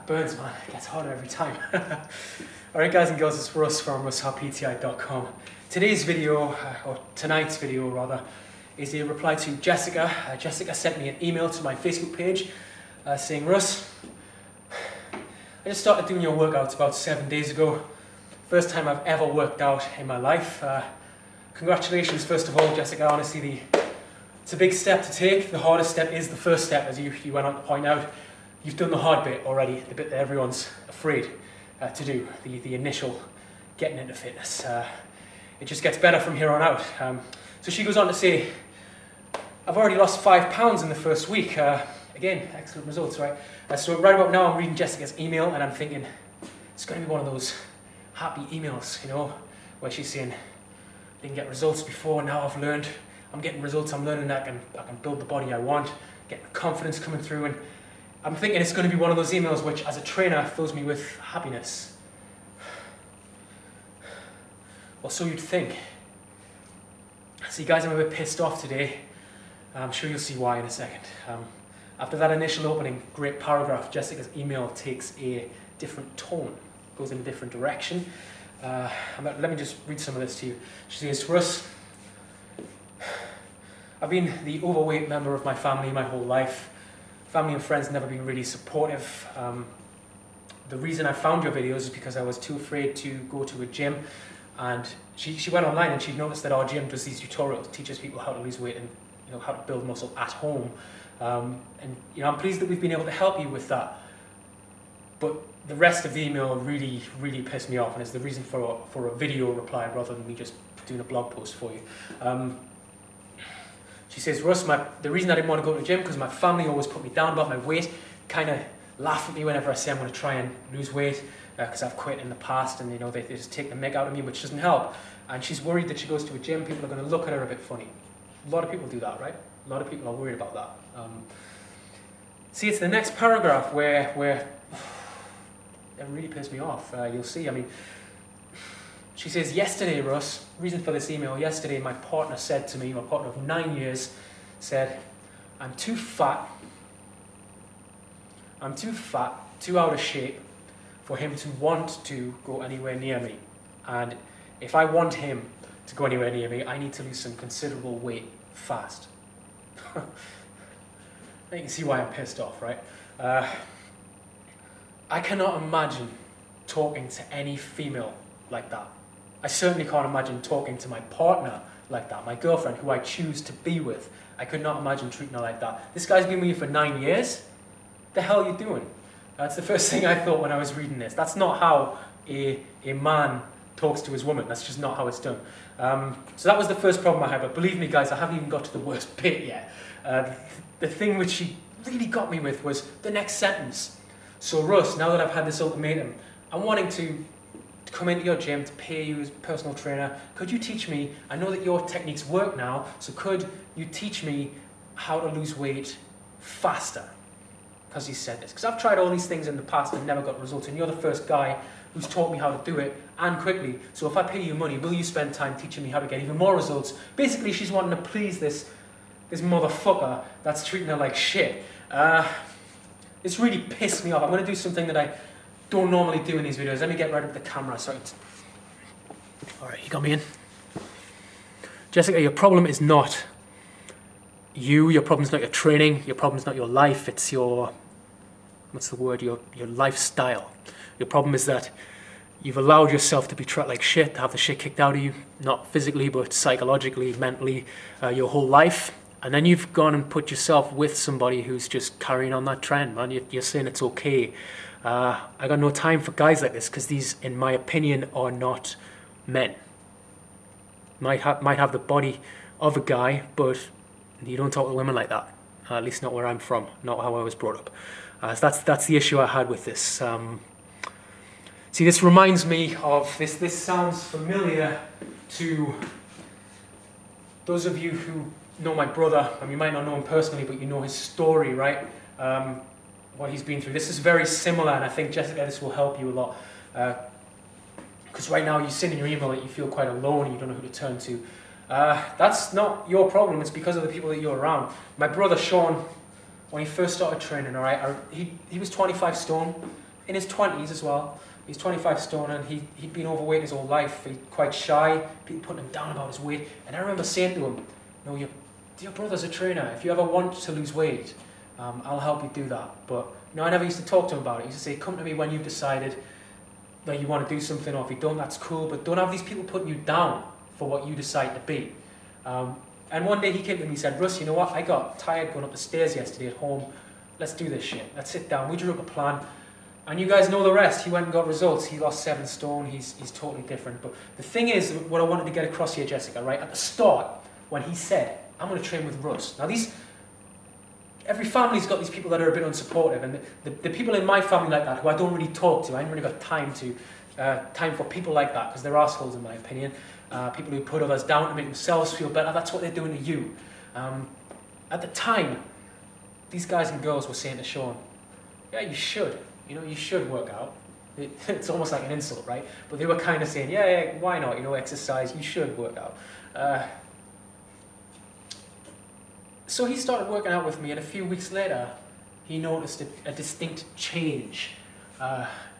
Burns, man. It gets harder every time. Alright guys and girls, it's Russ from russ.pti.com. Today's video, or tonight's video rather, is a reply to Jessica. Jessica sent me an email to my Facebook page saying, Russ, I just started doing your workouts about 7 days ago. First time I've ever worked out in my life. Congratulations first of all, Jessica. Honestly, it's a big step to take. The hardest step is the first step, as you went on to point out. You've done the hard bit already, the bit that everyone's afraid to do, the initial getting into fitness. It just gets better from here on out. So she goes on to say, I've already lost 5 pounds in the first week. Again, excellent results, right? So right about now I'm reading Jessica's email and I'm thinking, it's going to be one of those happy emails, you know, where she's saying, I didn't get results before, now I've learned, I'm getting results, I'm learning that I can build the body I want, getting confidence coming through, and I'm thinking it's going to be one of those emails which, as a trainer, fills me with happiness. Well, so you'd think. See guys, I'm a bit pissed off today. I'm sure you'll see why in a second. After that initial opening, great paragraph, Jessica's email takes a different tone, goes in a different direction. Let me just read some of this to you. She says, Russ, I've been the overweight member of my family my whole life. Family and friends never been really supportive. The reason I found your videos is because I was too afraid to go to a gym, and she went online and she noticed that our gym does these tutorials, teaches people how to lose weight and how to build muscle at home. And I'm pleased that we've been able to help you with that. But the rest of the email really, really pissed me off, and it's the reason for a video reply rather than me just doing a blog post for you. She says, Russ, the reason I didn't want to go to the gym because my family always put me down about my weight, kind of laugh at me whenever I say I'm going to try and lose weight because I've quit in the past, and they just take the mick out of me, which doesn't help. And she's worried that she goes to a gym, people are going to look at her a bit funny. A lot of people do that, right? A lot of people are worried about that. See, it's the next paragraph where it really pissed me off. You'll see. I mean, she says, yesterday, Russ, reason for this email, yesterday my partner said to me, my partner of 9 years, said, I'm too fat, too out of shape for him to want to go anywhere near me. And if I want him to go anywhere near me, I need to lose some considerable weight fast. You can see why I'm pissed off, right? I cannot imagine talking to any female like that. I certainly can't imagine talking to my partner like that, my girlfriend, who I choose to be with. I could not imagine treating her like that. This guy's been with you for 9 years? The hell are you doing? That's the first thing I thought when I was reading this. That's not how a man talks to his woman. That's just not how it's done. So that was the first problem I had. But believe me, guys, I haven't even got to the worst bit yet. The thing which she really got me with was the next sentence. So Russ, now that I've had this ultimatum, I'm wanting to come into your gym to pay you as a personal trainer. Could you teach me, I know that your techniques work now, so could you teach me how to lose weight faster? Because he said this. Because I've tried all these things in the past and never got results, and you're the first guy who's taught me how to do it, and quickly. So if I pay you money, will you spend time teaching me how to get even more results? Basically, she's wanting to please this motherfucker that's treating her like shit. It's really pissed me off. I'm going to do something that I don't normally do in these videos. Let me get right up the camera. Sorry. Alright, you got me in? Jessica, your problem is not you. Your problem's not your training. Your problem's not your life. It's your, what's the word? Your lifestyle. Your problem is that you've allowed yourself to be treated like shit, to have the shit kicked out of you, not physically, but psychologically, mentally, your whole life. And then you've gone and put yourself with somebody who's just carrying on that trend, man. You're saying it's okay. I got no time for guys like this because these, in my opinion, are not men. Might have the body of a guy, but you don't talk to women like that. At least not where I'm from, not how I was brought up. So that's the issue I had with this. See, this reminds me of this. This sounds familiar to those of you who know my brother, and you might not know him personally, but you know his story, right? What he's been through. This is very similar, and I think, Jessica, this will help you a lot. Because right now you send in your email that you feel quite alone and you don't know who to turn to. That's not your problem, it's because of the people that you're around. My brother Shaun, when he first started training, all right, he was 25 stone, in his 20s as well. He's 25 stone and he'd been overweight his whole life. He's quite shy, people putting him down about his weight. And I remember saying to him, no, your brother's a trainer. If you ever want to lose weight, I'll help you do that. But I never used to talk to him about it. He used to say, come to me when you've decided that you want to do something, or if you don't, that's cool. But don't have these people putting you down for what you decide to be. And one day he came to me and he said, Russ, you know what? I got tired going up the stairs yesterday at home. Let's do this shit. Let's sit down. We drew up a plan. And you guys know the rest. He went and got results. He lost 7 stone. He's totally different. But the thing is, what I wanted to get across here, Jessica, right? At the start, when he said, I'm going to train with Russ. Now, every family's got these people that are a bit unsupportive. And the people in my family like that, who I don't really talk to, I haven't really got time for people like that, because they're assholes in my opinion. People who put others down to make themselves feel better. That's what they're doing to you. At the time, these guys and girls were saying to Shaun, yeah, you should. You should work out. It's almost like an insult, right? But they were kind of saying, yeah, why not? Exercise, you should work out. So he started working out with me, and a few weeks later, he noticed a distinct change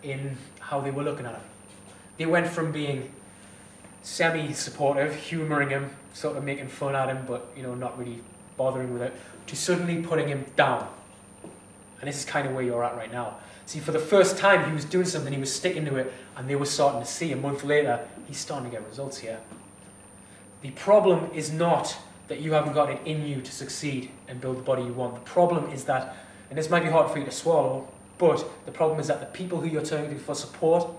in how they were looking at him. They went from being semi-supportive, humouring him, sort of making fun at him, but not really bothering with it, to suddenly putting him down. And this is kind of where you're at right now. See, for the first time, he was doing something, he was sticking to it, and they were starting to see. A month later, he's starting to get results here. The problem is not that you haven't got it in you to succeed and build the body you want. The problem is that, and this might be hard for you to swallow, but the problem is that the people who you're turning to for support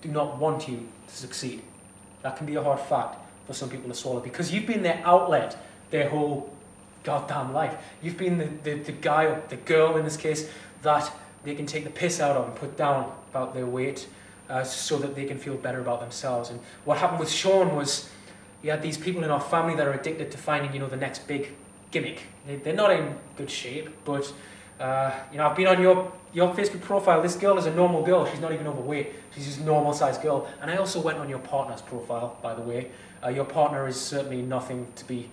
do not want you to succeed. That can be a hard fact for some people to swallow, because you've been their outlet their whole goddamn life. You've been the guy, or the girl in this case, that they can take the piss out of and put down about their weight so that they can feel better about themselves. And what happened with Shaun was, he had these people in our family that are addicted to finding, the next big gimmick. They're not in good shape, but I've been on your Facebook profile. This girl is a normal girl. She's not even overweight. She's just a normal sized girl. And I also went on your partner's profile, by the way. Your partner is certainly nothing to be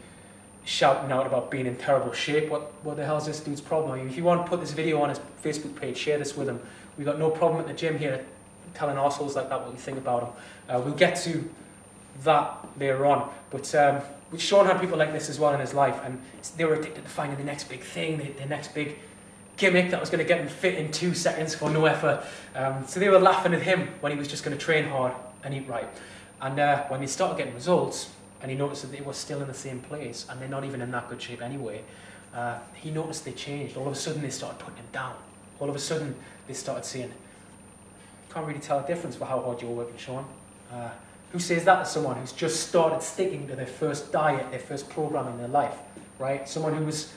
shouting out about being in terrible shape. What the hell is this dude's problem? If you want to put this video on his Facebook page, share this with him. We've got no problem at the gym here telling arseholes like that what we think about him. We'll get to that later on. But Shaun had people like this as well in his life, and they were addicted to finding the next big thing, the next big gimmick that was going to get him fit in 2 seconds for no effort. So they were laughing at him when he was just going to train hard and eat right. And when he started getting results, and he noticed that they were still in the same place, and they're not even in that good shape anyway, he noticed they changed. All of a sudden they started putting him down. All of a sudden they started saying, can't really tell a difference for how hard you're working, Shaun. Who says that to someone who's just started sticking to their first diet, their first program in their life, right? Someone who was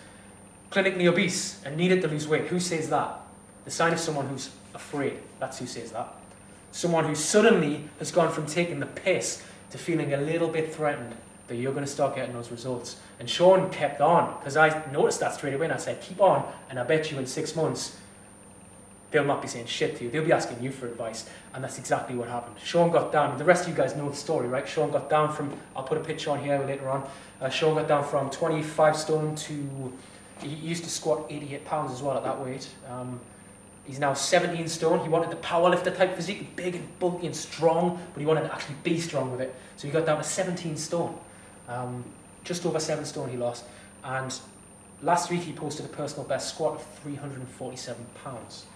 clinically obese and needed to lose weight. Who says that? The sign of someone who's afraid. That's who says that. Someone who suddenly has gone from taking the piss to feeling a little bit threatened that you're going to start getting those results. And Shaun kept on, because I noticed that straight away, and I said, keep on, and I bet you in 6 months, they'll not be saying shit to you. They'll be asking you for advice. And that's exactly what happened. Shaun got down. The rest of you guys know the story, right? Shaun got down from, I'll put a picture on here later on. Shaun got down from 25 stone to, he used to squat 88 pounds as well at that weight. He's now 17 stone. He wanted the powerlifter type physique, big and bulky and strong, but he wanted to actually be strong with it. So he got down to 17 stone. Just over 7 stone he lost. And last week he posted a personal best squat of 347 pounds.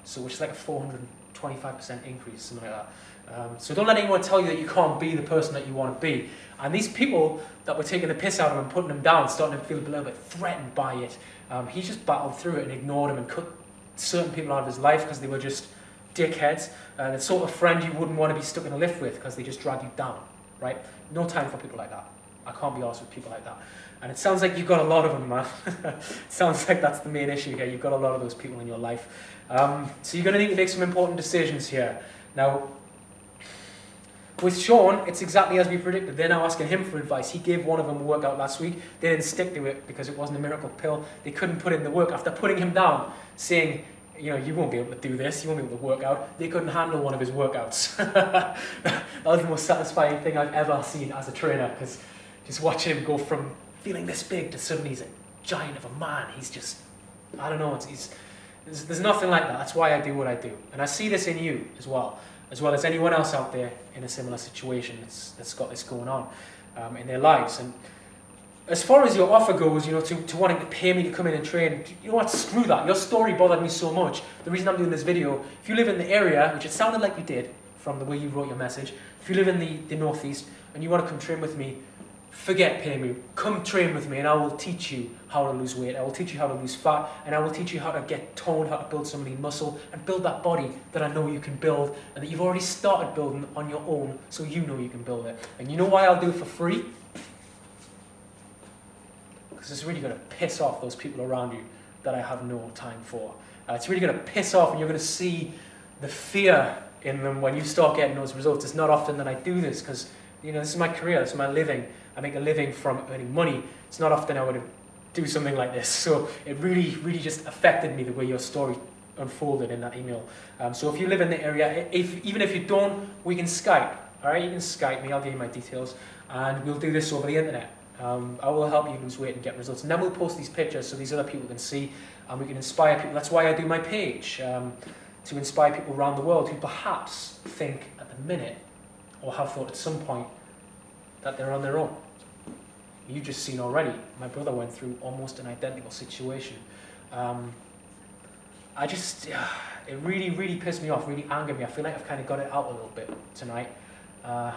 So which is like a 425% increase, something like that. So don't let anyone tell you that you can't be the person that you want to be. And these people that were taking the piss out of him, putting him down, starting to feel a little bit threatened by it, he just battled through it and ignored him and cut certain people out of his life because they were just dickheads. The sort of friend you wouldn't want to be stuck in a lift with because they just drag you down, right? No time for people like that. I can't be arsed with people like that. And it sounds like you've got a lot of them, man. It sounds like that's the main issue here. You've got a lot of those people in your life. So you're going to need to make some important decisions here. Now, with Shaun, it's exactly as we predicted. They're now asking him for advice. He gave one of them a workout last week. They didn't stick to it because it wasn't a miracle pill. They couldn't put in the work. After putting him down, saying, you won't be able to do this, you won't be able to work out, they couldn't handle one of his workouts. That was the most satisfying thing I've ever seen as a trainer, because just watch him go from feeling this big to suddenly he's a giant of a man. He's just, I don't know, There's nothing like that. That's why I do what I do. And I see this in you as well as anyone else out there in a similar situation that's got this going on in their lives. And as far as your offer goes, to wanting to pay me to come in and train, you know what, screw that. Your story bothered me so much. The reason I'm doing this video, if you live in the area, which it sounded like you did from the way you wrote your message, if you live in the Northeast and you want to come train with me, forget paying me. Come train with me and I will teach you how to lose weight. I will teach you how to lose fat, and I will teach you how to get toned, how to build some lean muscle and build that body that I know you can build and that you've already started building on your own, so you know you can build it. And you know why I'll do it for free? Because it's really going to piss off those people around you that I have no time for. It's really going to piss off, and you're going to see the fear in them when you start getting those results. It's not often that I do this because, this is my career, this is my living. I make a living from earning money. It's not often I would do something like this. So it really, really just affected me the way your story unfolded in that email. So if you live in the area, even if you don't, we can Skype. All right, you can Skype me. I'll give you my details, and we'll do this over the internet. I will help you lose weight and get results. And then we'll post these pictures so these other people can see, and we can inspire people. That's why I do my page, to inspire people around the world who perhaps think at the minute, or have thought at some point, that they're on their own. You've just seen already, my brother went through almost an identical situation. It really, really pissed me off, really angered me. I feel like I've kind of got it out a little bit tonight. I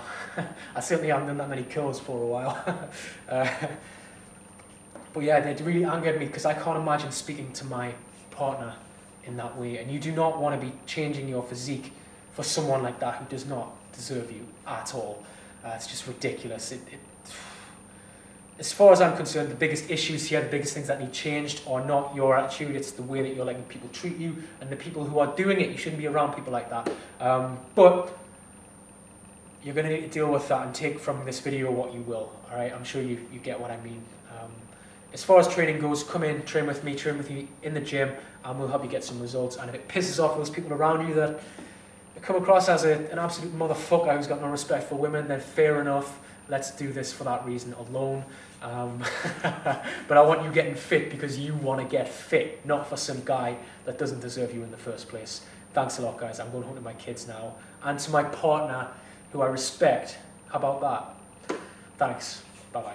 certainly haven't done that many kills for a while. But yeah, it really angered me because I can't imagine speaking to my partner in that way. And you do not want to be changing your physique for someone like that who does not deserve you at all. It's just ridiculous. As far as I'm concerned, the biggest issues here, the biggest things that need changed are not your attitude, it's the way that you're letting people treat you, and the people who are doing it, you shouldn't be around people like that. But you're going to need to deal with that and take from this video what you will, all right? I'm sure you get what I mean. As far as training goes, come in, train with me in the gym, and we'll help you get some results. And if it pisses off those people around you that come across as an absolute motherfucker who's got no respect for women, then fair enough. Let's do this for that reason alone. But I want you getting fit because you want to get fit, not for some guy that doesn't deserve you in the first place. Thanks a lot, guys. I'm going home to my kids now. And to my partner, who I respect. How about that? Thanks. Bye-bye.